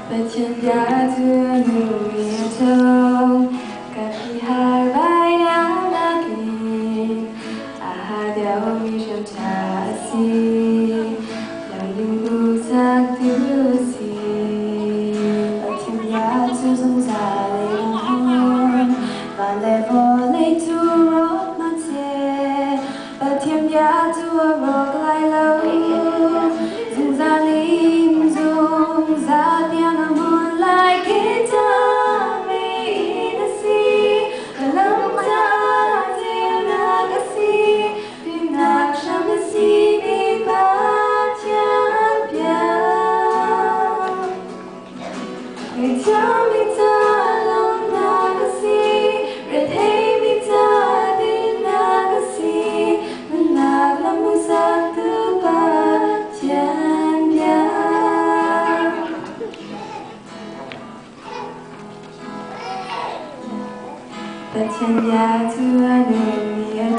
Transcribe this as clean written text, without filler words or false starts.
Bercanda dunia dong, kaki harbai yang lagi ada wisam kasih yang dimbu satu si bercanda susung saling pandai boleh turut mati bercanda turut lai lau zung zalim zung zaliang mulai kita menasi dalam hati kasih bina syamsi dibaca biar kita minta dalam kasih redhai minta dina kasih benar lamu satu bagian dia. Bercanda Tuhan dunia